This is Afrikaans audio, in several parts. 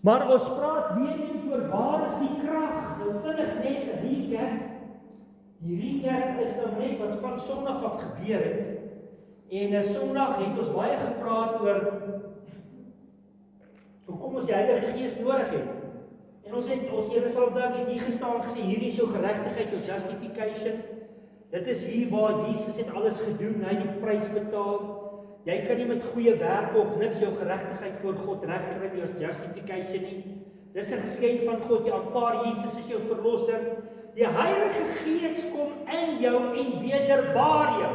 Maar ons praat weer eens oor waar is die krag? Nou vinnig net 'n recap. Die recap is nou net wat van Sondag af gebeur het. En Sondag het ons baie gepraat oor hoekom ons die Heilige Gees nodig het. En ons julle sal dalk het hier gestaan gesê, hierdie is jou geregtigheid, jou justification. Dit is hier waar Jesus het alles gedoen, hy het die prys betaal. Jy kan nie met goeie werke of niks jou geregtigheid voor God regkry nie as justification nie. Dis 'n geskenk van God, jy aanvaar Jesus as jou verlosser. Die Heilige Gees kom in jou en wederbaar jou.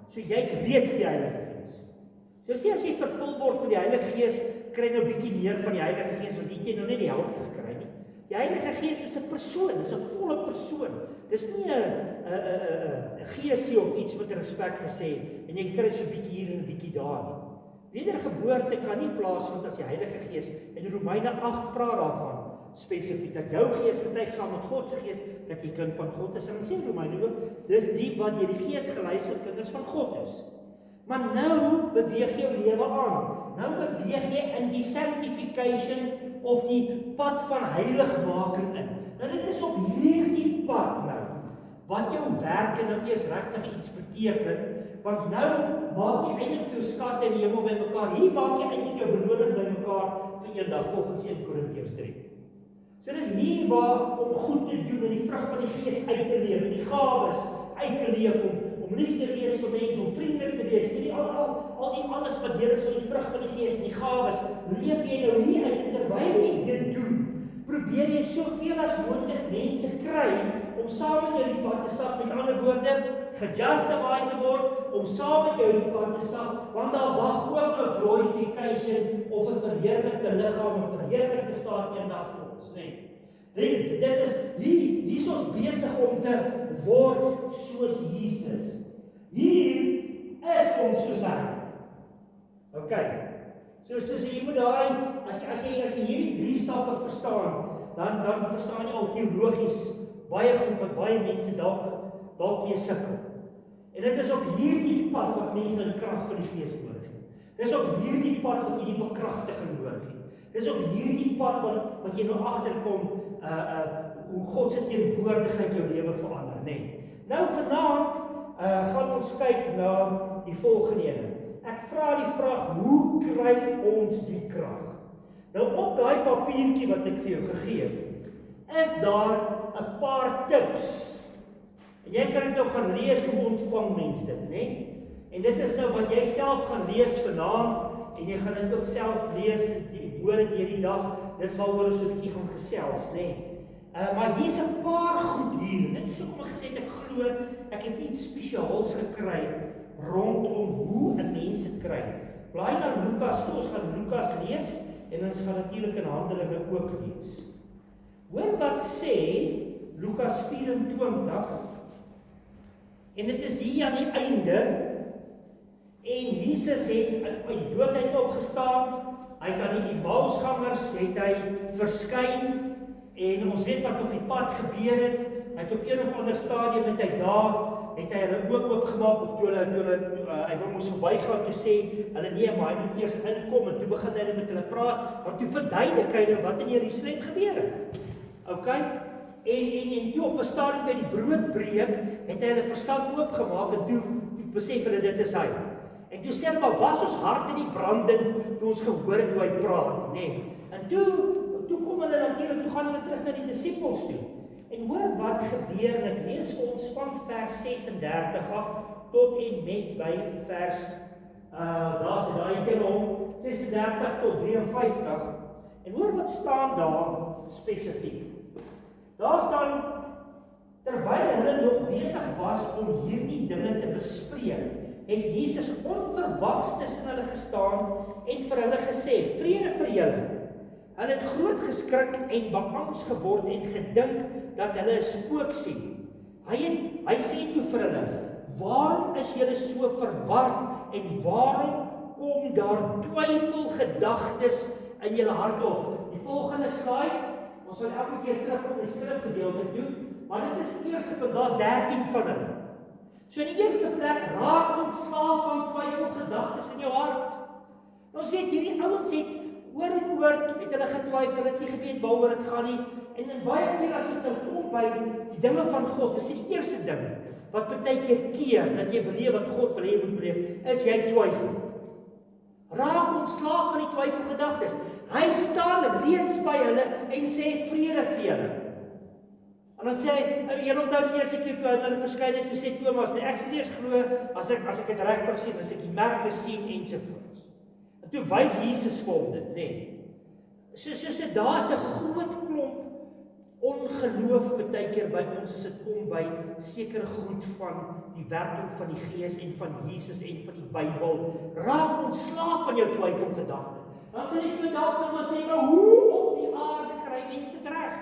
So jy het reeds die Heilige Gees. So as jy vervul word met die Heilige Gees, kry nou 'n bietjie meer van die Heilige Gees, want jy het nou net die helfte gekry nie. Die Heilige Gees is 'n persoon, is 'n volle persoon. Dis nie 'n geesie of iets met respek gesê en jy kry so 'n bietjie hier en 'n bietjie daar nie. Wedergeboorte kan nie plaasvind as die Heilige Gees. En Romeine 8 praat daarvan spesifiek dat jou gees getuig saam met God se gees dat jy kind van God is. En sê Romeine ook, dis die wat deur die Gees gelei is wat kinders van God is. Maar nou beweeg jou lewe aan. Nou beweeg jy in die sanctification of die pad van heiligmaking in. Nou dit is op hierdie pad nou wat jou werke nou eers regtig iets beteken, want nou maak jy eintlik vir jou skatte in die hemel bymekaar. Hier maak jy eintlik jou beloning bymekaar vir eendag volgens 1 Korintiërs 3. So dis hier waar om goed te doen en die vrug van die Gees uit te leef, die gawes uit te leef om lief te wees vir mense, om vriendelik te wees, hierdie al die alles wat deel is van die vrug van die Gees en die gawes, leef jy nou hier uit en terwyl jy dit doen, probeer jy soveel as moontlik mense kry om saam met jou die pad te stap, met ander woorde, gejustified te word, om saam met jou die pad te stap, want daar wag ook 'n glorification of 'n verheerlikte liggaam, 'n verheerlikte staat eendag vir ons, nee. Dit is hier is ons besig om te word soos Jesus. Hier is ons soos hy. Okay. So jy moet daai as jy hierdie 3 stappe verstaan, dan verstaan jy al teologies baie goed wat baie mense dalk mee sukkel. En dit is op hierdie pad wat mense die krag van die Gees nodig het. Dis op hierdie pad wat jy die bekragtiging nodig het. Dis op hierdie pad wat jy nou agterkom hoe God se teenwoordigheid jou lewe verander, nee. Nou vanaand gaan ons kyk na die volgende ene. Ek vra die vraag, hoe kry ons die krag? Nou op daai papiertjie wat ek vir jou gegee het, is daar 'n paar tips. En jy kan dit nou gaan lees, hoe ontvang mens dit, né? En dit is nou wat jy self gaan lees vanaand, en jy gaan dit ook self lees, die woorde deur die dag, dis waaroor ons so 'n bietjie gaan gesels, né? Maar hier's 'n paar goed hier, net so kom ek gesê het, ek glo, ek het iets spesiaals gekry, rondom hoe 'n mens dit kry. Blaai na Lukas toe, ons gaan Lukas lees, en ons gaan natuurlik in Handelinge ook lees. Hoor wat sê Lukas 24, en dit is hier aan die einde, en Jesus het uit die doodheid opgestaan, hy het aan die Emmausgangers, het hy verskyn, en ons weet wat op die pad gebeur het, hy het op een of ander stadium het hy daar, het hy hulle oog oopgemaak, of toe hy wil moes verbygaan, toe sê, hulle nee, maar hy moet eers inkom, en toe begin hy met hulle praat, want toe verduidelik hy nou wat in Jerusalem gebeur het. Okay? En toe op 'n stadium by die broodbreek, het hy hulle verstand oopgemaak, en toe besef hulle dit is hy. En toe sê hulle, maar was ons harte nie brandend, toe ons gehoor het hoe hy praat, nee. En toe kom hulle natuurlik, toe gaan hulle terug na die disippels toe. En hoor wat gebeur, en ek lees vir ons van vers 36 af, tot en met by vers, daar is daai keer om, 36 tot 53, en hoor wat staan daar spesifiek. Daar staan, terwyl hulle nog besig was om hierdie dinge te bespreek, het Jesus onverwags tussen hulle gestaan en vir hulle gesê, vrede vir julle. Hulle het groot geskrik en beangs geword en gedink dat hulle 'n spook sien. Hy sê toe vir hulle, waarom is julle so verward en waarom kom daar twyfelgedagtes in julle hart op? Die volgende slide, ons sal elke keer terugkom en skrifgedeelte doen, maar dit is die eerste punt, daar's 13 van hulle. So in die eerste plek, raak ontslaaf van twyfelgedagtes in jou hart. Ons weet hierdie ouens het oor en oor het hulle getwyfel, het nie geweet waaroor dit gaan nie. En baie keer as dit nou kom by die dinge van God, is die eerste ding wat baie keer dat jy beleef wat God wil hê jy moet beleef, is jy twyfel. Raak ontslaaf van die twyfelgedagtes. Hy staan reeds by hulle en sê vrede vir julle. En dan sê hy, jy onthou die eerste keer toe hulle verskyn het, toe sê Thomas, nee, ek sal eers glo as ek dit regtig sien, as ek die merke sien ensovoorts. En toe wys Jesus vir hom dit, nê. Soos daar's 'n groot klomp ongeloof baie keer by ons as dit kom by sekere goed van die werking van die Gees en van Jesus en van die Bybel. Raak ontslaaf van jou twyfelgedagte. Dan sê jy dalk maar sê, maar hoe op die aarde kry mense dit reg?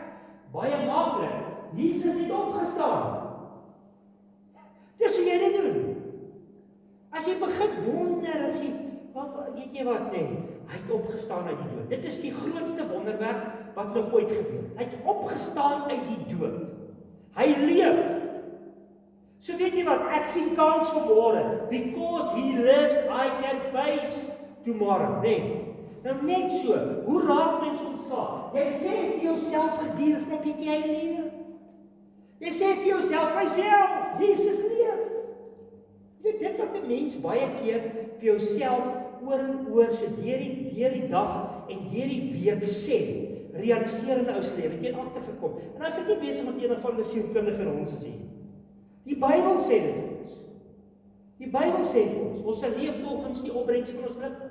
Baie maklik. Jesus het opgestaan. Dis hoe jy dit doen. As jy begin wonder, as jy, weet jy wat, nee, hy het opgestaan uit die dood. Dit is die grootste wonderwerk wat nog ooit gebeur. Hy het opgestaan uit die dood. Hy leef. So weet jy wat, ek sien kans vir môre. Because he lives, I can face tomorrow. Nee. Nou net so, hoe raak mens ontslaaf? Jy sê vir jouself gedurig, maar weet jy leef? Jy sê vir jouself, myself, Jesus leef. Jy dit wat 'n mens baie keer vir jouself oor en oor, so deur die dag en deur die week sê, realiseer in ou se lewe, het jy agtergekom. En as ek nie besig met een van die sielkundige in ons is hier. Die Bybel sê dit vir ons. Die Bybel sê vir ons sal leef volgens die opbrengs van ons lippe.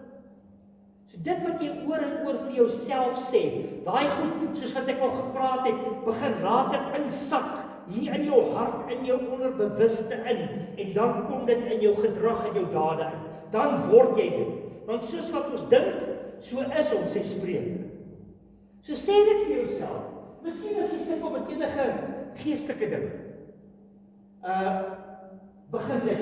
So dit wat jy oor en oor vir jouself sê, daai goed, soos wat ek al gepraat het, begin later insak hier in jou hart, in jou onderbewuste in, en dan kom dit in jou gedrag en jou dade in. Dan word jy dit. Want soos wat ons dink, so is ons, sê Spreuke. So sê dit vir jouself. Miskien as jy sukkel met enige geestelike ding, begin dit.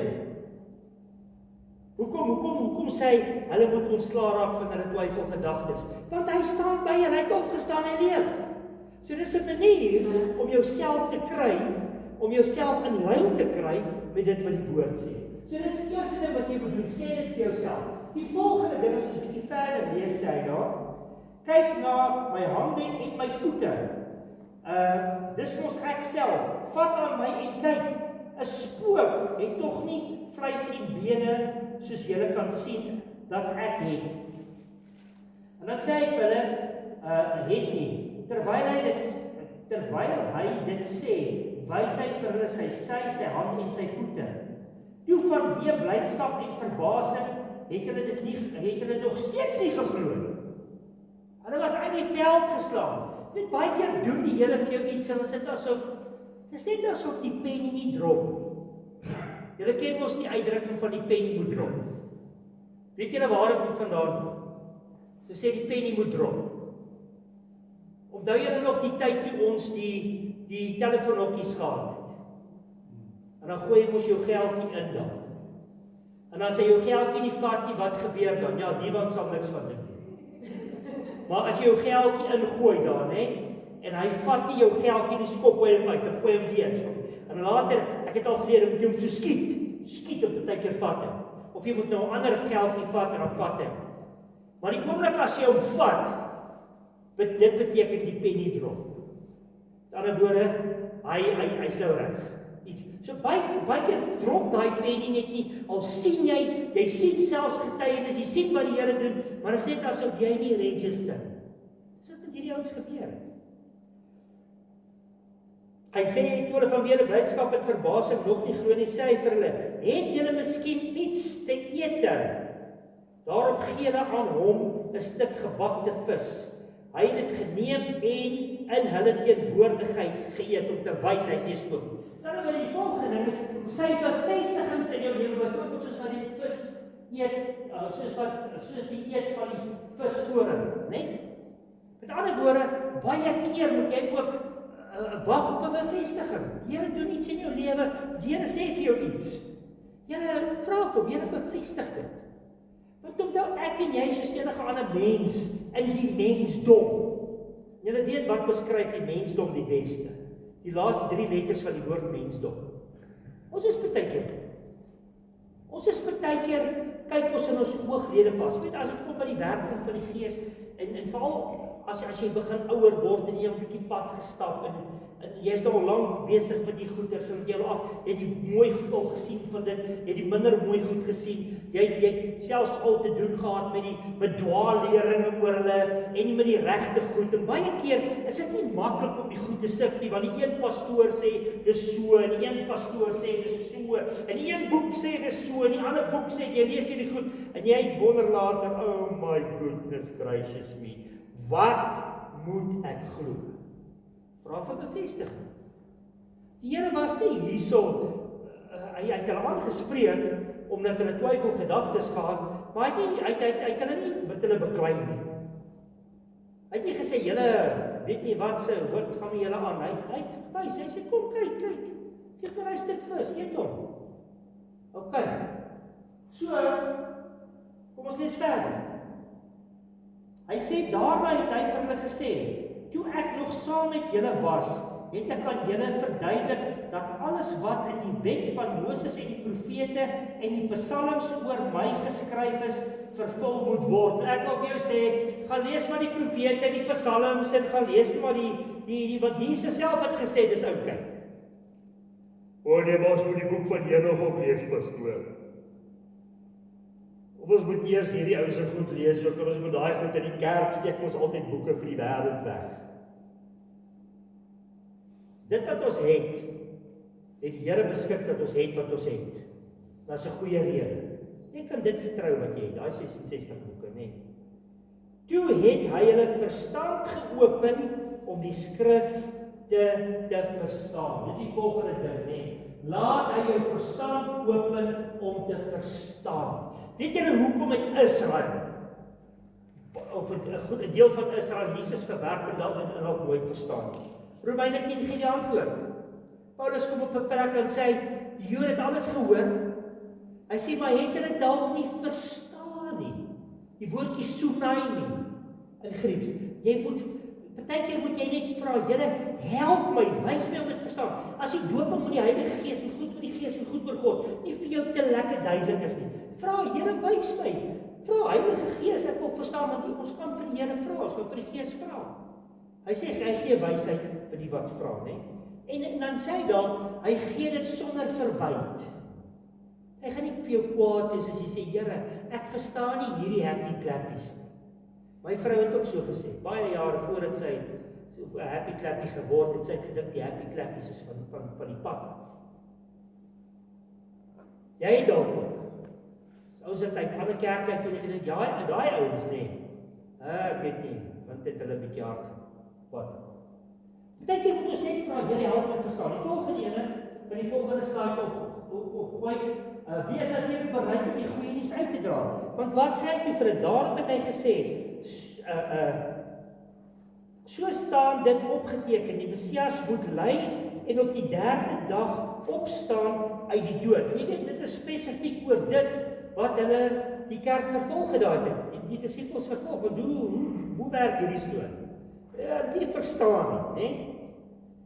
Hoekom sê hy, hulle moet ontslaa raak van hulle twyfelgedagtes? Want hy staan by en hy het opgestaan en leef. So dis 'n manier om jouself te kry, om jouself in lyn te kry met dit wat die woord sê. So dis die eerste ding wat jy moet doen, sê dit vir jouself. Die volgende ding is 'n bietjie verder lees hy daar. Kyk na my hande en my voete. Dis mos ek self. Vat aan my en kyk. 'n Spook het tog nie vleis en bene soos julle kan sien dat ek het. En dan sê hy vir hulle, het nie. Terwyl hy dit sê, wys hy vir hulle sy hand en sy voete. Toe vanweë blydskap en verbasing het hulle nog steeds nie geglo nie. Hulle was uit die veld geslaan. Net baie keer doen die Here vir jou iets en is dit net asof die pen nie drop. Julle ken mos die uitdrukking van die pen moet drop. Weet julle waar dit vandaan kom? So sê die pen moet drop. Onthou julle nog die tyd toe ons die telefoonhokkies gehad het? En dan gooi jy mos jou geldjie in dan. En as jy jou geldjie nie vat nie, wat gebeur dan? Ja, niemand sal niks van dit doen. Maar as jy jou geldjie ingooi dan, en hy vat nie jou geldjie nie, skop hy hom uit, dan gooi hom weer. En later, ek het al geleer, moet jy hom so skiet op baie keer vat hom. Of jy moet nou 'n ander geldjie vat en dan vat hom. Maar die oomblik as jy hom vat, dit beteken die pen nie drop. Met ander woorde, hy's nou reg. So baie keer drop daai pen nie net nie. Al sien jy sien selfs getuienis, jy sien wat die Here doen, maar dit is net asof jy nie register. Dis wat met hierdie ouens gebeur. Hy sê toe hulle vanweë blydskap en verbasing nog nie glo nie, sê hy vir hulle, het julle miskien iets te eet? Daarop gee hulle aan hom 'n stuk gebakte vis. Hy het dit geneem en in hulle teenwoordigheid geëet om te wys hy is spook. Dan oor die volgende ding is sy bevestigings in jou lewe, byvoorbeeld soos wat die vis eet, soos die eet van die visskoring, né? Met ander woorde, baie keer moet jy ook wag op 'n bevestiging. Die Here doen iets in jou lewe, die Here sê vir jou iets. Jy vra vir hom, Here bevestig dit. Want onthou ek en jy soos enige ander mens in die mensdom. Julle weet wat beskryf die mensdom die beste. Die laaste 3 letters van die woord mensdom. Ons is baie keer kyk ons in ons ooglede vas. Weet, as dit kom by die werking van die Gees, en veral as jy begin ouer word en jy 'n bietjie pad gestap en jy is al lank besig met die goeders en jy het die mooi goed al gesien van dit, jy het die minder mooi goed gesien, jy het selfs al te doen gehad met dwaalleringe oor hulle en nie met die regte goed, en baie keer is dit nie maklik om die goed te sif nie, want die een pastoor sê dis so, en die een pastoor sê dis so, en die een boek sê dis so, en die ander boek sê jy lees hierdie goed, en jy wonder later, oh my goodness gracious me, wat moet ek glo? Vra vir bevestiging. Die Here was nie hierso, hy het hulle aangespreek, omdat hulle twyfelgedagtes gehad, maar hy het hulle nie met hulle beklei nie. Hy het nie gesê, julle weet nie wat se woord gaan julle aan, hy het gewys, hy sê, kom kyk, geef maar hy stuk vis, eet hom. Ok, so, kom ons lees verder. Hy sê, daarna het hy vir hulle gesê, toe ek nog saam met julle was, het ek aan julle verduidelik dat alles wat in die wet van Moses en die profete en die psalms oor my geskryf is, vervul moet word. En ek wil vir jou sê, gaan lees maar die profete en die psalms en gaan lees maar die wat Jesus self het gesê, dis oukei. Nee, maar ons moet die boek van Enoch ook lees, pastoor. Of ons moet eers hierdie ou se goed lees, ook ons moet daai goed in die kerk steek, ons altyd boeke vir die wêreld weg. Dit wat ons het die Here beskik dat ons het wat ons het. Dat is 'n goeie rede. Jy kan dit vertrou wat jy het, daai 66 boeke, nee. Toe het hy hulle verstand geopen om die skrif te verstaan. Dis die volgende ding, nee. Laat hy jou verstand open om te verstaan. Weet julle hoekom het Israel, of 'n deel van Israel, Jesus verwerp en dan ook nooit verstaan nie? Romeine 10 gee die antwoord. Paulus kom op 'n plek en sê, die Jode het alles gehoor. Hy sê, maar het hulle dalk nie verstaan nie. Die woordjie soenaimi in Grieks. Partykeer moet jy net vra, Here, help my, wys my om dit te verstaan. As die doping met die Heilige Gees en goed met die Gees en goed oor God nie vir jou te lekker duidelik is nie, vra, Here, wys my. Vra, Heilige Gees, ek wil verstaan, want ons kan vir die Here vra, ons kan vir die Gees vra. Hy sê, hy gee wysheid vir die wat vra, né? En dan sê hy dan, hy gee dit sonder verwyd. Hy gaan nie vir jou kwaad wees as jy sê, Here, ek verstaan nie hierdie happy clappies nie. My vrou het ook so gesê, baie jare voordat sy so 'n happy clappie geword het, sy het gedink die happy clappies is van die pad af. Jy het dalk ook. Ons het uit ander kerke toe gedink, ja, daai ouens nê. Ek weet nie, want dit hulle 'n bietjie hard pad. Partykeer moet ons net vra, Here, help my verstaan. Die volgende ene, van die volgende slide opgooi, wie is natuurlik bereid om die goeie nuus uit te dra? Want wat sê hy toe vir dit? Daarom het hy gesê, so staan dit opgeteken, die Messias moet ly en op die 3de dag opstaan uit die dood. Jy weet, dit is spesifiek oor dit wat hulle die kerk vervolg gedaan het, die disippels vervolg, want hoe werk hierdie storie? Die verstaan nie, né?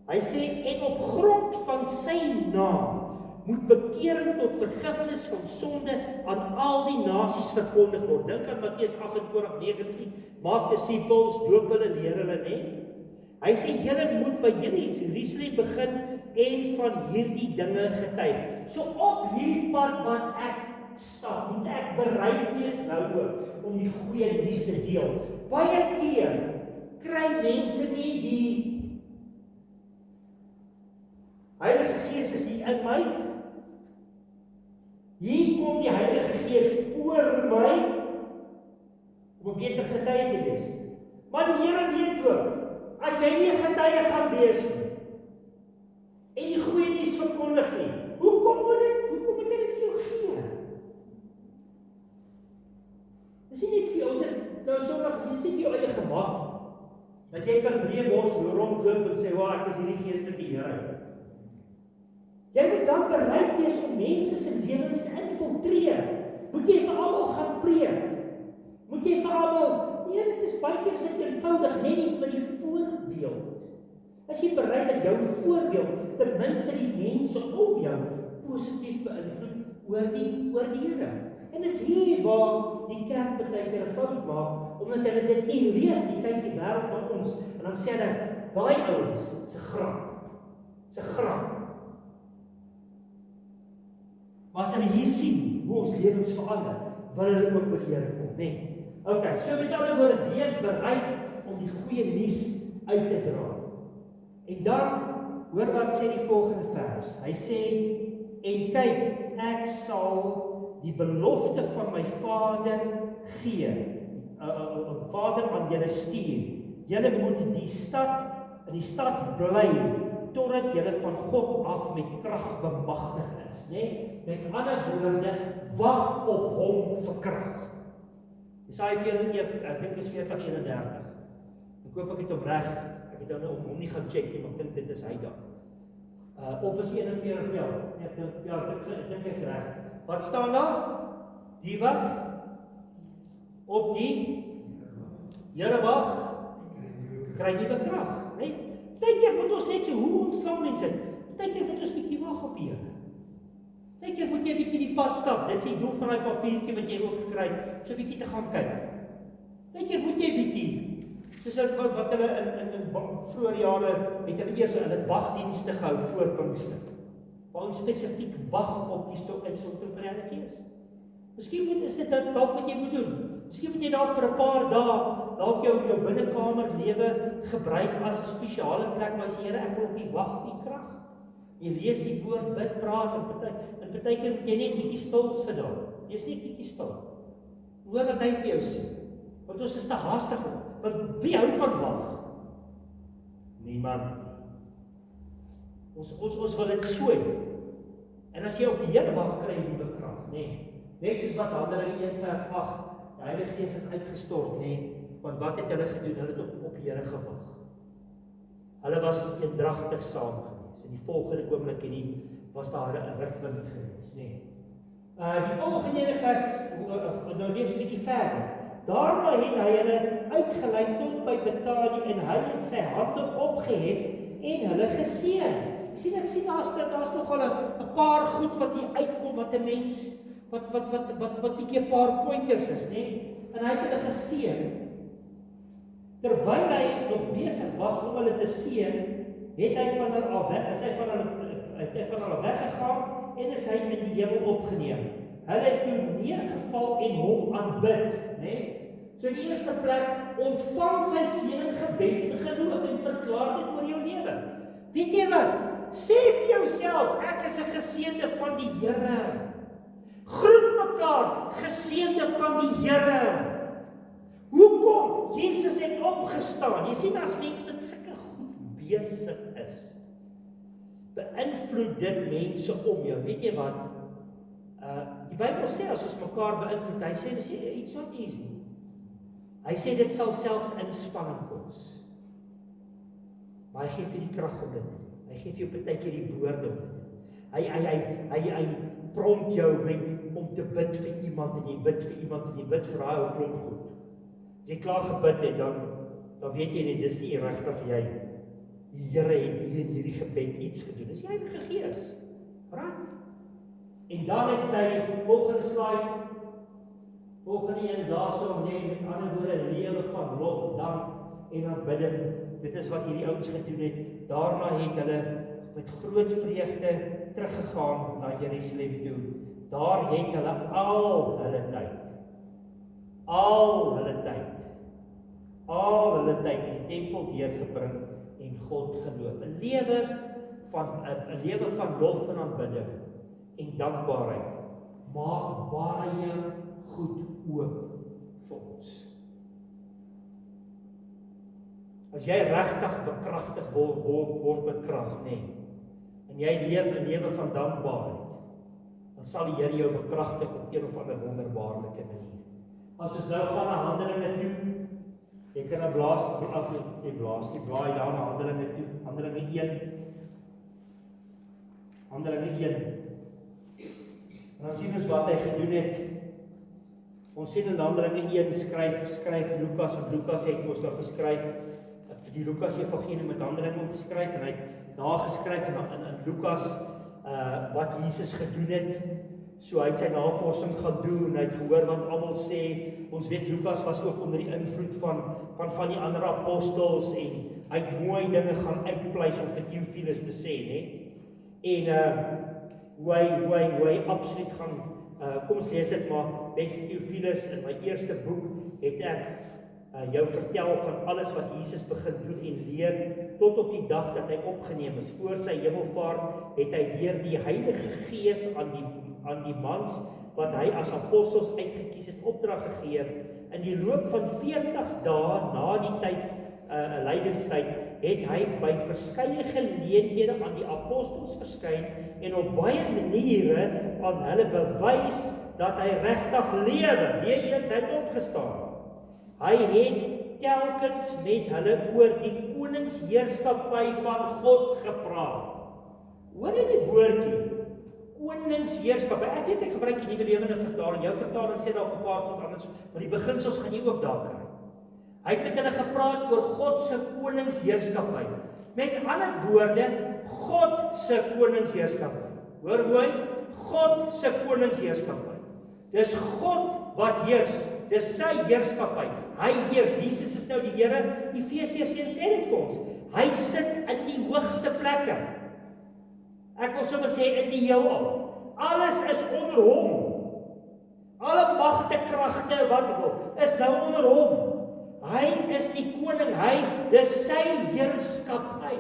Hy sê, en op grond van sy naam moet bekering tot vergifnis van sonde aan al die nasies verkondig word. Dink aan Matteus 28:19, maak disippels, doop hulle, leer hulle, né? Hy sê, julle moet by Jerusalem begin en van hierdie dinge getuig. So op hierdie pad wat ek stap, moet ek bereid wees nou ook om die goeie nuus te deel. Baie keer kry mense nie die Heilige Gees is hier in my. Hier kom die Heilige Gees oor my om 'n beter getuie te wees. Maar die Here weet ook, as jy nie 'n getuie gaan wees nie en die goeie nuus verkondig nie, hoekom moet hy dit vir jou gee? Dis nie net vir jou, nou sommige sê, dis nie vir jou eie gemak. Dat jy kan breë bos rondloop en sê, ek is hierdie geestelike Here. Jy moet dan bereid wees om mense se lewens te infiltreer. Moet jy vir almal gaan preek? Moet jy vir almal, nee, dit is baie keer sit eenvoudig, net nie met die voorbeeld. As jy bereid dat jou voorbeeld ten minste die mense om jou positief beïnvloed oor die Here. En dis hier waar die kerk baie keer 'n fout maak, omdat hulle dit nie leef nie, kyk die wêreld na ons, en dan sê hulle, daai ouens, se grap. Maar as hulle hier sien, hoe ons lewens verander, wil hulle ook by die Here kom, nee. Okay, so met ander woorde, wees bereid om die goeie nuus uit te dra. En dan, hoor wat sê die volgende vers. Hy sê, en kyk, ek sal die belofte van my Vader gee, Vader aan julle stuur. Julle moet in die stad bly, totdat julle van God af met krag bemagtig is, nee? Met ander woorde, wag op hom vir krag. Jesaja 41, ek dink is 40:31. Ek hoop ek het hom reg. Ek het nou hom nie gaan check nie, maar ek dink dit is hy daar. Of is 41, ja. Ek dink hy's reg. Wat staan daar? Die wat? Op die Here wag, kry nuwe krag, né? Partykeer moet ons net so, hoe ontvang mense? Partykeer moet ons bietjie wag op die Here. Partykeer moet jy 'n bietjie die pad stap. Dit is die doel van daai papiertjie wat jy wil gekry, so 'n bietjie te gaan kyk. Partykeer moet jy bietjie, soos wat hulle in vroeë jare het hulle eers hulle wagdienste gehou voor Pinkster. Waar ons spesifiek wag op die uitstorting van die Heilige Gees. Miskien is dit dalk wat jy moet doen. Miskien moet jy dalk vir 'n paar dae dalk jou binnekamer lewe gebruik as 'n spesiale plek waar jy Here, ek wil op U wag vir U krag. Jy lees die woord, bid, praat en partykeer moet jy net bietjie stil sit daar. Jy's net bietjie stil. Hoor wat hy vir jou sê. Want ons is te haastig. Want wie hou van wag? Niemand. Ons wil dit so. En as jy op die Here wag, kry jy nuwe krag, nê? Net soos wat Handelinge 1:8, die Heilige Gees is uitgestort, nê? Want wat het hulle gedoen? Hulle het op die Here gewag. Hulle was eendragtig saam gewees. En die volgende oomblik was daar 'n rukwind gewees, nê? Die volgende vers, nou lees 'n bietjie verder. Daarna het hy hulle uitgelei tot by Betanië en hy het sy hande opgehef en hulle geseën. Ek sien daar's nogal 'n paar goed wat hier uitkom wat 'n mens wat bietjie 'n paar pointers is, nê? En hy het hulle geseën. Terwyl hy nog besig was om hulle te seën, het hy van hulle af weggegaan en is hy in die hemel opgeneem. Hulle het toe neergeval en hom aanbid, né? So in die eerste plek, ontvang sy seëning, gebed en geloof en verklaar dit oor jou lewe. Weet jy wat? Sê vir jouself, ek is 'n geseënde van die Here. Groet mekaar, geseënde van die Here. Hoekom? Jesus het opgestaan. Jy sien, as mens met sulke goed besig is, beïnvloed dit mense om jou. Weet jy wat? Die Bybel sê as ons mekaar beïnvloed, hy sê dis iets not easy. Hy sê dit sal selfs inspanning kos. Maar hy gee vir die krag om dit te doen. Hy gee vir jou partykeer die woorde om dit te doen. Hy prompt jou om te bid vir iemand en jy bid vir iemand en jy bid vir daai ou klomp goed. As jy klaar gebid het, dan weet jy net, dis nie regtig jy. Die Here het hier in hierdie gebed iets gedoen. Dis die Heilige Gees. Right? En dan het sy volgende slide, volgende een daarso, met ander woorde, lewe van lof, dank en aanbidding. Dit is wat hierdie ouens gedoen het. Daarna het hulle met groot vreugde teruggegaan na Jerusalem toe. Daar het hulle al hulle tyd in die tempel deurgebring en God geloof. 'n lewe van lof en aanbidding en dankbaarheid maak baie goed oop vir ons. As jy regtig bekragtig word met krag, en jy leef 'n lewe van dankbaarheid, dan sal die Here jou bekragtig op een of ander wonderbaarlike manier. As ons nou gaan na Handelinge toe, jy kan 'n blaai daar na Handelinge toe, Handelinge 1. En dan sien ons wat hy gedoen het. Ons sien in Handelinge 1 skryf Lukas, want Lukas het ons nou geskryf, vir die Lukas Evangelie met Handelinge omgeskryf, en hy het daar geskryf in Lukas wat Jesus gedoen het, So hy het sy navorsing gaan doen, hy het gehoor wat almal sê. Ons weet Lukas was ook onder die invloed van die ander apostels en hy het mooi dinge gaan uitpleis om vir Theophilus te sê, né? En hoe hy absoluut gaan, kom ons lees dit maar, beste Theophilus, in my eerste boek het ek jou vertel van alles wat Jesus begin doen en leer, tot op die dag dat hy opgeneem is. Voor sy hemelvaart het hy deur die Heilige Gees aan die mans wat hy as apostels uitgekies het, opdrag gegee. In die loop van 40 dae na die tyd, lydingstyd, het hy by verskeie geleenthede aan die apostels verskyn en op baie maniere aan hulle bewys dat hy regtig lewe. Weereens hy het opgestaan. Hy het telkens met hulle oor die koningsheerskappy van God gepraat. Hoor jy dit woordjie? Koningsheerskappy. Ek weet ek gebruik die Nuwe Lewende Vertaling. Jou vertaling sê dalk 'n paar goed anders, maar die beginsels gaan jy ook daar kry. Hy het met hulle gepraat oor God se koningsheerskappy. Met ander woorde, God se koningsheerskappy. Hoor mooi, God se koningsheerskappy. Dis God wat heers. Dis sy heerskappy. Hy heers. Jesus is nou die Here. Efesiërs 1 sê dit vir ons. Hy sit in die hoogste plekke. Ek wil sommer sê in die heelal. Alles is onder hom. Alle magte, kragte, wat ek wil, is nou onder hom. Hy is die koning, dis sy heerskappy.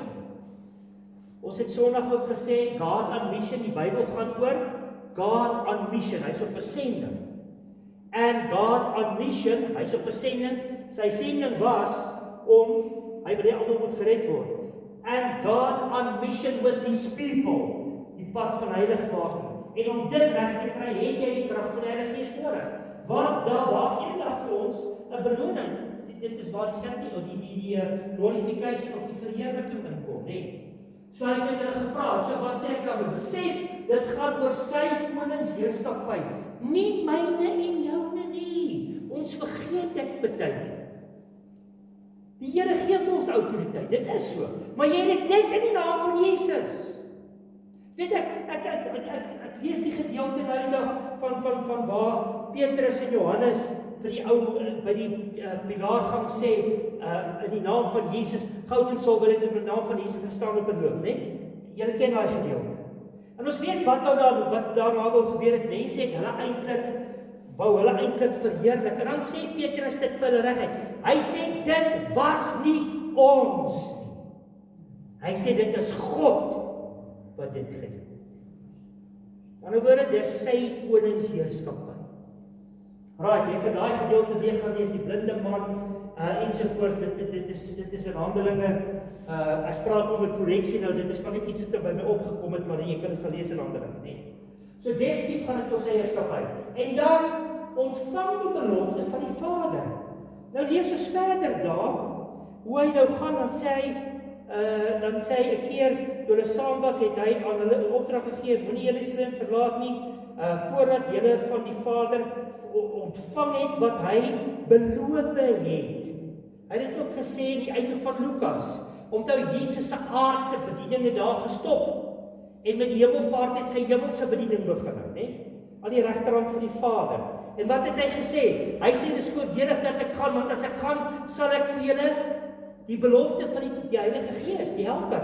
Ons het Sondag ook gesê, God on mission, die Bybel gaan oor God on mission, hy's op 'n sending. En God on mission, hy's op 'n sending, sy sending was om, hy wil hê almal moet gered word. And God on mission with his people, die pad van heiligmaking. En om dit reg te kry, het jy die krag van die Heilige Gees nodig. Want daar wag eendag vir ons 'n beloning. Dit is waar die glorification of die verheerliking inkom, né? So hy het met hulle gepraat, so wat sê ek dan? Besef, dit gaan oor sy koningsheerskappy. Nie myne en joune nie. Ons vergeet dit baie. Die Here gee vir ons autoriteit, dit is so. Maar jy het dit net in die naam van Jesus. Weet ek lees die gedeelte daai dag van waar Petrus en Johannes vir die ou by die pilaargang sê in die naam van Jesus, goud en silwer het in die naam van Jesus gestaan op 'n loop, né? Julle ken daai gedeelte. En ons weet wat daarna wou gebeur het. Mense het wou hulle eintlik verheerlik. En dan sê Petrus dit vir hulle reguit. Hy sê dit was nie ons nie. Hy sê dit is God wat dit gedoen het. In ander woorde, dis sy koningsheerskappy. Right, jy kan daai gedeelte weer gaan lees, die blinde man ensovoort. Dit is in Handelinge. Ek praat oor 'n korreksie nou, dit is maar net iets wat by my opgekom het, maar jy kan dit gaan lees in Handelinge, né? So definitief gaan dit oor sy heerskappy. En dan ontvang die belofte van die Vader. Nou lees ons verder daar, hoe hy nou gaan, dan sê hy 'n keer, toe hulle saam was, het hy aan hulle 'n opdrag gegee, moenie Jerusalem verlaat nie, voordat julle van die Vader ontvang het wat hy beloof het. Hy het ook gesê in die einde van Lukas, onthou Jesus se aardse bediening het daar gestop, en met die hemelvaart het sy hemelse bediening begin, né? Aan die regterhand van die Vader. En wat het hy gesê? Hy sê dis voordelig dat ek gaan, want as ek gaan, sal ek vir julle die belofte van die Heilige Gees, die helper,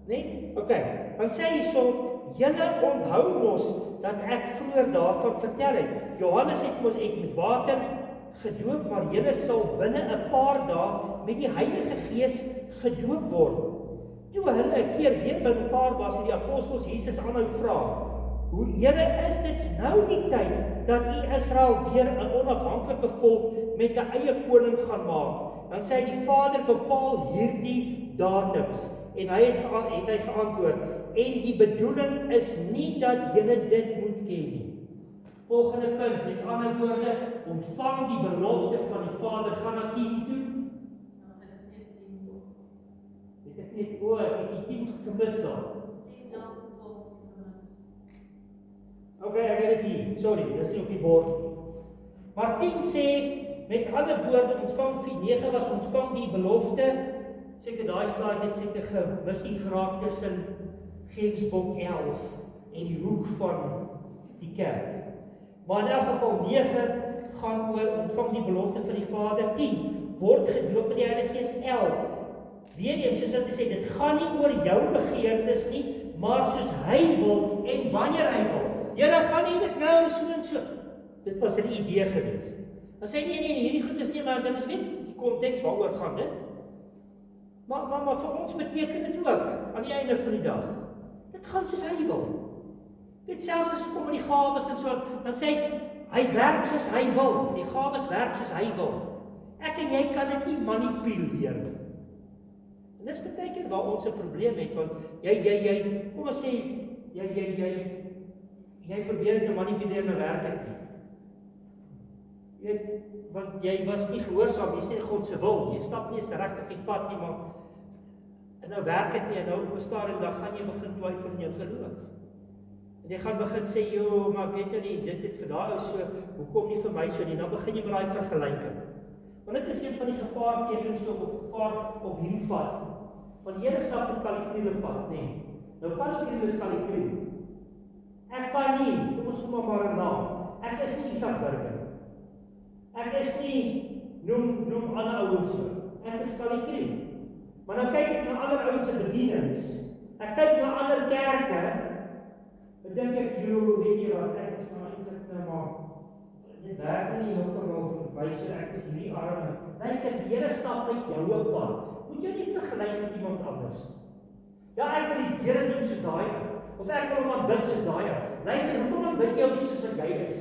né? Okay, dan sê hy so, julle onthou mos dat ek vroeër daarvan vertel het. Johannes het mos met water gedoop, maar julle sal binne 'n paar dae met die Heilige Gees gedoop word. Toe hulle 'n keer weer by mekaar was, het die apostels Jesus aanhou vra, Here, is dit nou die tyd dat u Israel weer 'n onafhanklike volk met 'n eie koning gaan maak? Dan sê hy, die Vader bepaal hierdie datums. En hy het geantwoord, en die bedoeling is nie dat julle dit moet ken nie. Volgende punt, met ander woorde, ontvang die belofte van die Vader, gaan na 10 toe. Het ek net ek het die 10 gemis daar. Okay, ek het dit hier, sorry, dis nie op die bord. Maar 10 sê, met ander woorde, ontvang 9 was ontvang die belofte. Seker daai slide het seker gemis geraak tussen Genesis boek 11 en die hoek van die kerk. Maar in elk geval 9 gaan oor ontvang die belofte van die Vader. 10 word gedoop met die Heilige Gees. 11 weer eens, soos wat hy sê, dit gaan nie oor jou begeertes nie, maar soos hy wil en wanneer hy wil. Julle gaan nie dit nou so en so. Dit was 'n idee gewees. Dan sê nee, hierdie goed is nie, maar dit is net die konteks waaroor gaan dit. Maar vir ons beteken dit ook aan die einde van die dag. Dit gaan soos hy wil. Dit selfs as kom met die gawes en so, dan sê hy werk soos hy wil. Die gawes werk soos hy wil. Ek en jy kan dit nie manipuleer nie. En dis baie keer waar ons 'n probleem het, want jy kom ons sê jy probeer dit manipuleer, maar werk dit nie. Want jy was nie gehoorsaam, jy sê God se wil, jy stap nie eens regtig die pad nie, maar en nou werk dit nie, en nou op 'n stadium dan gaan jy begin twyfel in jou geloof. En jy gaan begin sê, joh, maar ek weet nou nie, dit het vir daai ou so, hoekom nie vir my so nie, dan begin jy met daai vergelyking. Want dit is een van die gevaartekens of gevaar op hierdie pad. Want jy stap in kalikuule pad, nee. Nou kalikuule is kalikuule. Ek kan nie, kom ons noem maar 'n naam. Ek is nie Isak Burger. Ek is nie, noem ander ouens so. Ek is kalikuule. Maar dan kyk ek na ander ouens se bedienings. Ek kyk na ander kerke. Dan dink ek, joh, weet jy wat, ek is nou eintlik nou maar dit werk nie heeltemal vir my, so ek is hierdie arme. Luister, die Here stap met jou op pad. Moet jy nie vergelyk met iemand anders. Ja, ek wil die Here doen soos daai, of ek wil hom aanbid soos daai. Luister, hoekom aanbid jy hom nie soos wat jy is?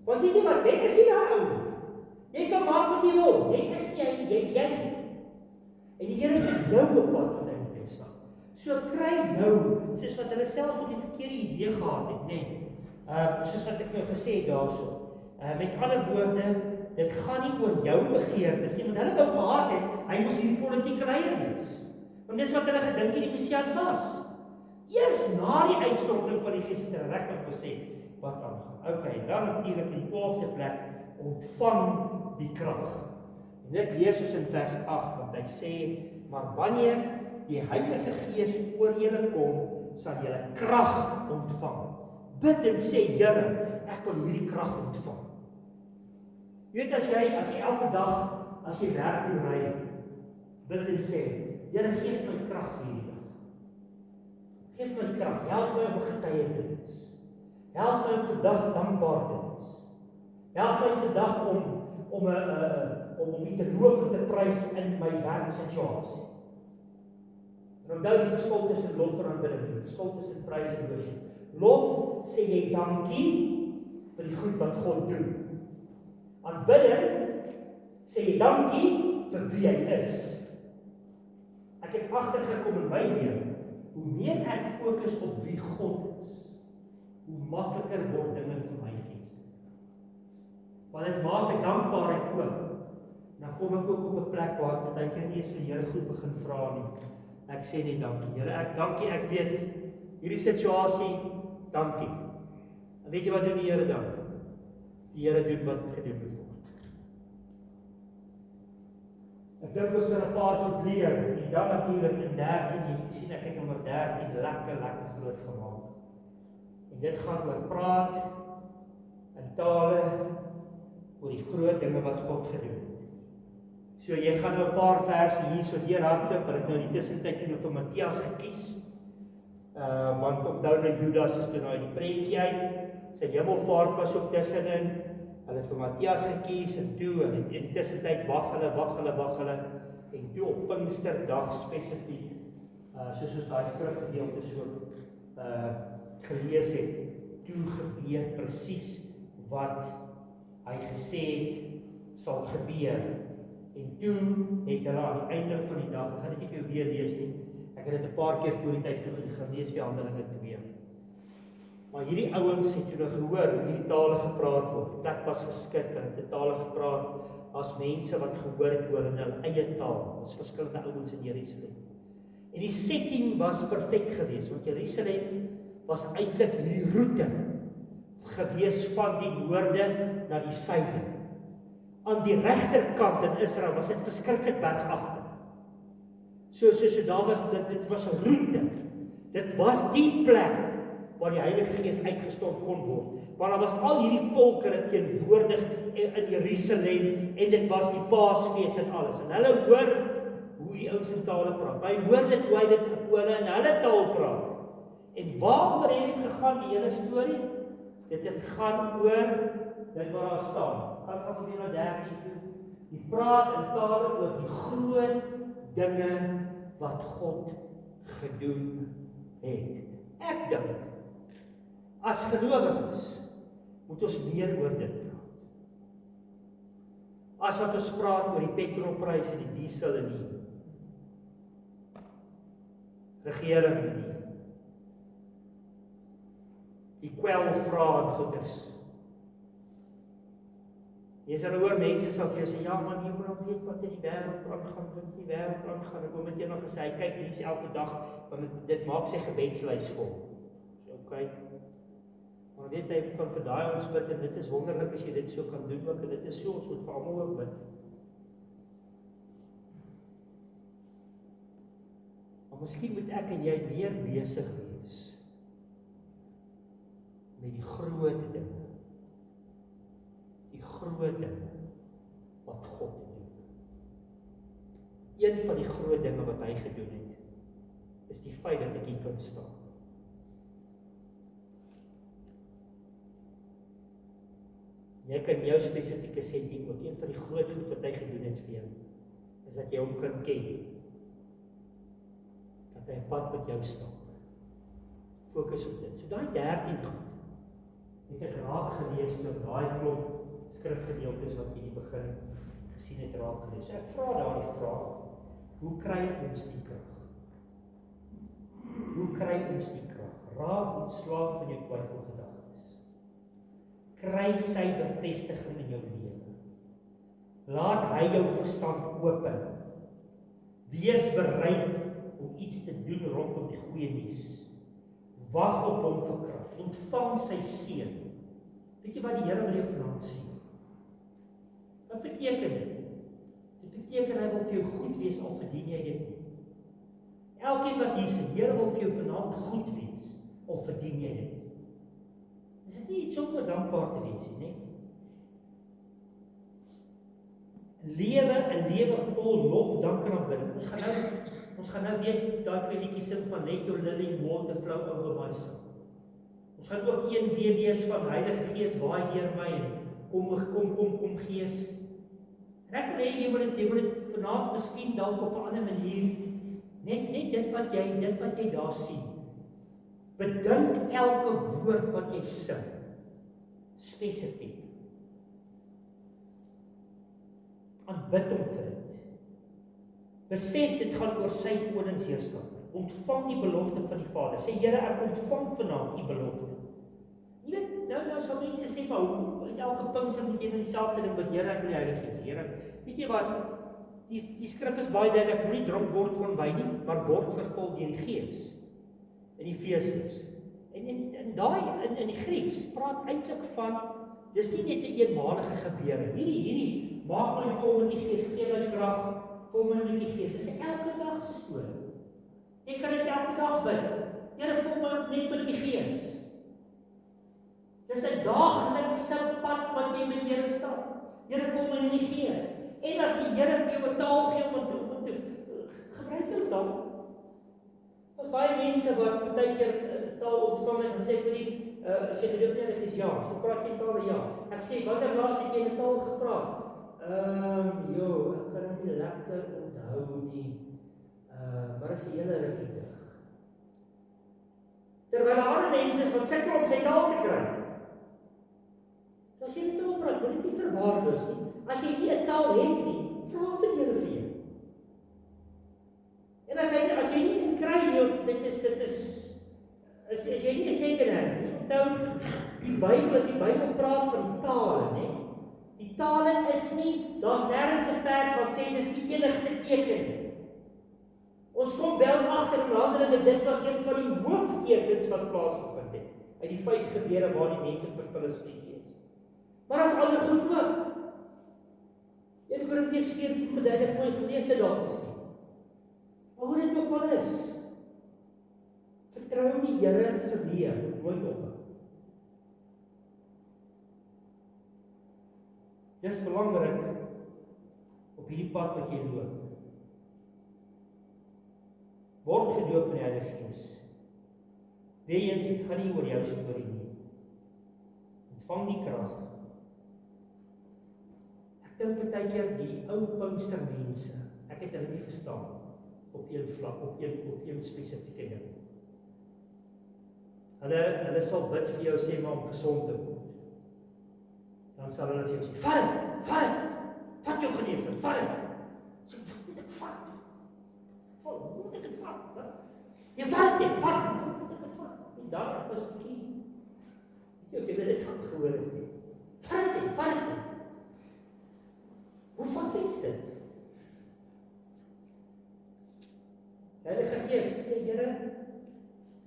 Want weet jy wat, jy is nie daai ou. Jy kan maak wat jy wil. Jy is nie hy, jy's jy. En die Here het jou op pad wat hy moet stap. So kry jou, soos wat hulle self op die verkeerde idee gehad het, nee. Soos wat ek nou gesê het daarso. Met ander woorde, dit gaan nie oor jou begeertes nie, want hulle wou gehad het, hy moes hierdie politieke leier wees. Want dis wat hulle gedink die Messias was. Eers na die uitstorting van die Gees het hulle regtig besef wat aangaan. Okay, dan natuurlik in die 12de plek, ontvang die krag. En dit lees ons in vers 8, want hy sê, maar wanneer die Heilige Gees oor julle kom, sal julle krag ontvang. Bid en sê, Here, ek wil hierdie krag ontvang. Jy weet, as jy elke dag, as jy werk toe ry, bid en sê, Here, geef my krag vir hierdie dag. Geef my krag, help my om getuie te wees. Help my om vandag dankbaar te wees. Help my vandag om nie te loof en te prys in my werksituasie. En onthou die verskil tussen lof en aanbidding, die verskil tussen prys en worship. Lof sê jy dankie vir die goed wat God doen. Aanbidding sê jy dankie vir wie hy is. Ek het agtergekom in my lewe, hoe meer ek fokus op wie God is, hoe makliker word dinge vir my gees. Want dit maak ek dankbaarheid ook. Dan kom ek ook op 'n plek waar ek baie keer nie eens vir die Here goed begin vra nie. Ek sê net dankie, Here, ek dankie, ek weet hierdie situasie, dankie. En weet jy wat doen die Here dan? Die Here doen wat gedoen moet word. Ek dink ons kan 'n paar goed leer, en dan natuurlik in 13, jy sien ek het nommer 13 lekker groot gemaak. En dit gaan oor praat in tale oor die groot dinge wat God gedoen het. So jy gaan nou 'n paar verse hier so deur hardloop, hulle het nou die tussentyd nou vir Matteus gekies. Want onthou nou Judas is toe nou uit die prentjie uit. Sy hemelvaart was ook tussenin. Hulle het vir Matteus gekies en toe en in die tussentyd wag hulle en toe op Pinksterdag spesifiek soos ons daai skrifgedeelte so gelees het, toe gebeur presies wat hy gesê het sal gebeur. En toe het hulle aan die einde van die dag, ek gaan dit nie vir jou weer lees nie, ek het dit 'n paar keer voor die tyd gelees vir Handelinge 2. Maar hierdie ouens het toe nou gehoor hoe hierdie tale gepraat word. Die plek was geskit, hulle het tale gepraat as mense wat gehoor het oor in hulle eie taal. Ons verskillende ouens in Jerusalem. En die setting was perfek geweest, want Jerusalem was eintlik hierdie roete gewees van die noorde na die suide. Aan die regterkant in Israel was dit verskriklik bergagtig. So daar was dit was 'n roete. Dit was die plek waar die Heilige Gees uitgestort kon word. Want daar was al hierdie volkere teenwoordig in Jerusalem en dit was die Paasfees en alles. En hulle hoor hoe die ouens in tale praat. Maar hy hoor dit hoe hy dit in hulle taal praat. En waaroor het dit gegaan, die hele storie? Dit het gaan oor dit wat daar staan. Gaan af weer na 13 toe. Die praat in tale oor die groot dinge wat God gedoen het. Ek dink, as gelowiges, moet ons meer oor dit praat. As wat ons praat oor die petrolprys en die diesel en die regering en die kwelvrae en goeders. Jy sal hoor mense sal vir jou sê, ja man, jy moet nog weet wat in die wêreld aangaan, wat in die wêreld aangaan. Ek het meteen al gesê, hy kyk nie elke dag, want dit maak sy gebedslys vol. So, okay. Maar weet jy, kan vir daai ons bid, en dit is wonderlik as jy dit so kan doen, ook, en dit is so, ons moet vir almal ook bid. Maar miskien moet ek en jy meer besig wees met die groot dinge. Die groot dinge wat God doen. Een van die groot dinge wat hy gedoen het, is die feit dat ek hier kan staan. Jy kan jou spesifieke sê, ook een van die groot goed wat hy gedoen het vir jou, is dat jy hom kan ken. Dat hy 'n pad met jou stap. Fokus op dit. So daai 13 goed, het ek raak gelees toe daai klomp skrifgedeeltes wat jy in die begin gesien het raak gelees. So ek vra daardie vraag, hoe kry ons die krag? Hoe kry ons die krag? Raak ontslaaf van jou twyfelgedagtes. Kry sy bevestiging in jou lewe. Laat hy jou verstand open. Wees bereid om iets te doen rondom die goeie nuus. Wag op hom vir krag. Ontvang sy seën. Weet jy wat die Here wil jou vanaand sien? Wat beteken dit? Dit beteken hy wil vir jou goed wees al verdien jy dit nie. Elkeen wat hier sê, Here wil vir jou vanaand goed wees al verdien jy dit nie. Is dit nie iets om oor dankbaar te wees nie? 'n lewe vol lof, dank en aanbidding. Ons gaan nou weer daai twee liedjies sing van Let Your Living Water Flow Over My Soul. Ons gaan ook een weer lees van Heilige Gees waai deur my en kom Gees. En ek wil hê jy moet dit vanaand miskien dalk op 'n ander manier net dit wat jy daar sien. Bedink elke woord wat jy sing spesifiek. Aanbid hom vir dit. Besef dit gaan oor sy koningsheerskap. Ontvang die belofte van die Vader. Sê Here, ek ontvang vanaand u belofte. Jy weet, nou sal mense sê, maar hoekom in elke Pinkster moet jy nou dieselfde ding bid, Here, ek wil die Heilige Gees. Here, weet jy wat? Die skrif is baie duidelik, moenie dronk word van wyn nie, maar word vervul deur die Gees. In Efesiërs. En daai in die Grieks praat eintlik van dis nie net 'n eenmalige gebeure. Hierdie maak my vol met die Gees, gee my krag, vol my met die Gees. Dis 'n elke dag se storie. Jy kan dit elke dag bid. Here, vul my net met die Gees. Dis 'n daaglikse pad wat jy met die Here stap. Here, vul my met die Gees. En as die Here vir jou 'n taal gee om te gebruik jou taal. Daar's baie mense wat baie keer taal ontvang en sê vir die as jy gedoen het, dis ja, so praat jy taal ja. Ek sê wanneer laas het jy 'n taal gepraat? Ek kan hom nie lekker onthou nie. Maar is 'n hele rukkie terug. Terwyl ander mense is wat sukkel om sy taal te kry. So as jy 'n taal praat, moet dit nie verwaarloos nie. As jy nie 'n taal het nie, vra vir die Here vir jou. En as jy nie een kry nie, of dit is as jy nie 'n seker het nie, onthou, die Bybel praat van die tale, né? Die tale is nie, daar's nêrens 'n vers wat sê dis die enigste teken nie. Ons kom wel agter in Handelinge, dit was een van die hooftekens wat plaasgevind het, uit die 5 gebeure waar die mense vervul is met die Gees. Maar as ander goed ook. 1 Korintiërs 14 verduidelik mooi gelees dit daar miskien. Maar hoe dit ook al is, Vertrou die Here in verleë, moet nooit ophou. Dis belangrik op hierdie pad wat jy loop. Word gedoop in die Heilige Gees. Weeens, dit gaan nie oor jou storie nie. Ontvang die krag. Ek dink partykeer die ou Pinkstermense, ek het hulle nie verstaan op een vlak, op een spesifieke ding. Hulle sal bid vir jou, sê maar om gesond te word. Dan sal hulle vir jou sê, vat jou genesing, vat dit. Sê, wat moet ek vat? Wat moet ek het vat? Jy vat dit, wat moet ek het vat? En daar was 'n bietjie, of jy dit al gehoor het nie. Vat dit. Hoe vat mens dit? Heilige Gees, sê Here,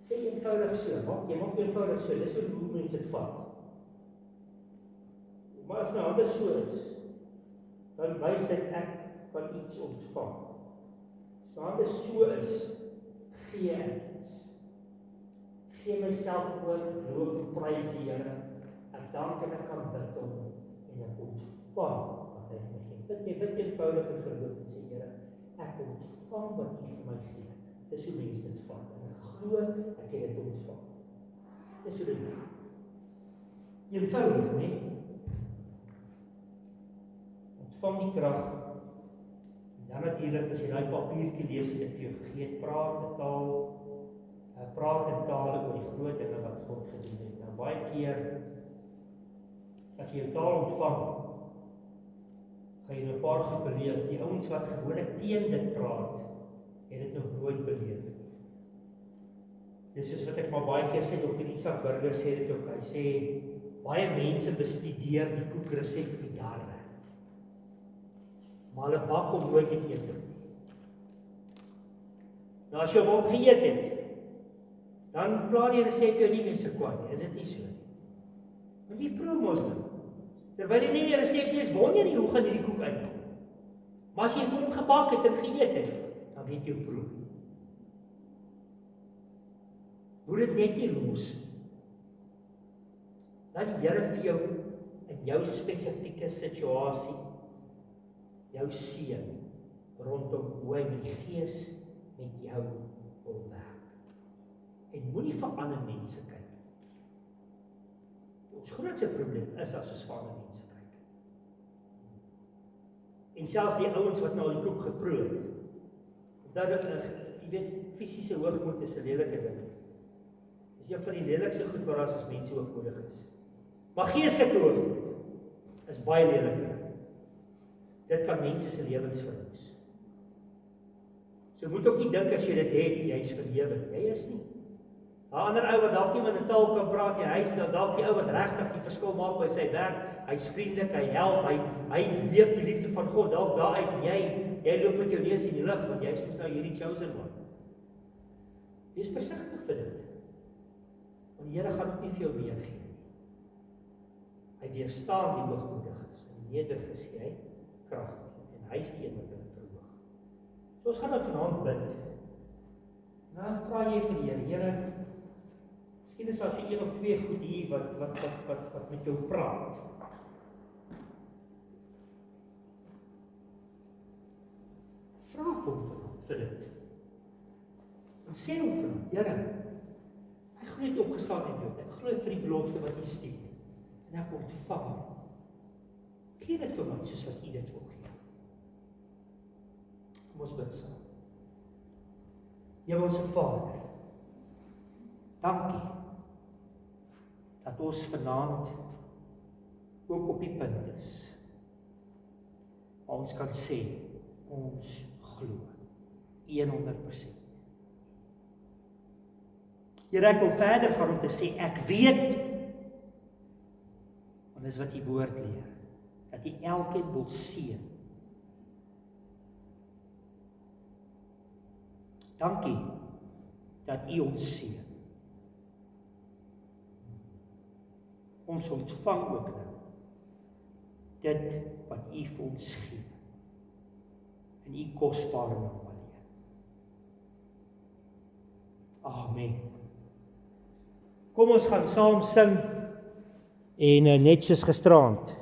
sê eenvoudig so, jy maak eenvoudig so, dis hoe mense dit vat. Maar as my hande so is, dan wys dit ek kan iets ontvang. As my hande so is, gee ek iets. Gee myself oor, loof en prys die Here. Ek dank en ek kan bid hom en ek ontvang wat hy vir my gee. Bid eenvoudig en geloof en sê Here, ek ontvang wat U vir my gee. Dis hoe mense dit vat. En ek glo ek het dit ontvang. Dis hoe dit werk. Eenvoudig, nee? Ontvang die krag. En dan natuurlik, as jy daai papiertjie lees wat ek vir jou gegee het, praat in tale oor die groot dinge wat God gedoen het. Nou baie keer, as jy jou taal ontvang, gaan jy 'n paar goed beleef. Die ouens wat gewoonlik teen dit praat, het dit nog nooit beleef. Dis soos wat ek maar baie keer sê, Dr. Isak Burger sê dit ook, hy sê, baie mense bestudeer die koekresep vir jare, maar hulle bak hom nooit en eet hom nie. Nou as jy hom opgeëet het, dan plaat die resep jou nie meer so kwaad nie, is dit nie so nie? Want jy proe mos nou. Terwyl jy nie die resep lees, wonder jy nie hoe gaan hierdie koek uitkom. Maar as jy vir hom gebak het en geëet het, dan weet jy hoe proe. Moet dit net nie los. Laat die Here vir jou in jou spesifieke situasie jou seën rondom hoe hy met die Gees met jou wil werk. En moenie vir ander mense kyk. Ons grootste probleem is as ons vir ander mense kyk. En selfs die ouens wat nou al die koek geproe het, dat jy weet, fisiese hoogmoed is 'n lelike ding. Dis een van die lelikste goed waar as mense hoogmoedig is. Maar geestelike hoogmoed is baie leliker. Dit kan mense se lewens verwoes. So moet ook nie dink as jy dit het, jy is verhewe. Jy is nie. 'n ander ou wat dalk nie met 'n taal kan praat nie, hy is dalk die ou wat regtig die verskil maak by sy werk. Hy's vriendelik, hy help, hy leef die liefde van God dalk daar uit en jy loop met jou neus in die lug want jy's mos nou hierdie chosen one. Wees versigtig vir dit. Want die Here gaan ook nie vir jou meer gee nie. Hy weerstaan die hoogmoediges en nederiges gee hy krag en hy is die een wat hulle verhoog. So ons gaan nou vanaand bid. Nou vra jy vir die Here, miskien is daar so een of twee goed hier wat met jou praat. Vra vir hom vir dit. En sê hom vir hom, Here, ek glo net opgestaan en dood. Ek glo vir die belofte wat U stuur. En ek ontvang. Gee dit vir my soos wat U dit wil gee. Kom ons bid saam. Hemelse Vader, dankie dat ons vanaand ook op die punt is. Maar ons kan sê, ons glo 100%. Here, ek wil verder gaan om te sê, ek weet, want dis wat die woord leer, dat U elkeen wil seën. Dankie dat U ons seën. Ons ontvang ook nou dit wat U vir ons gee. In U kosbare naam alleen. Amen. Kom ons gaan saam sing en net soos gisterand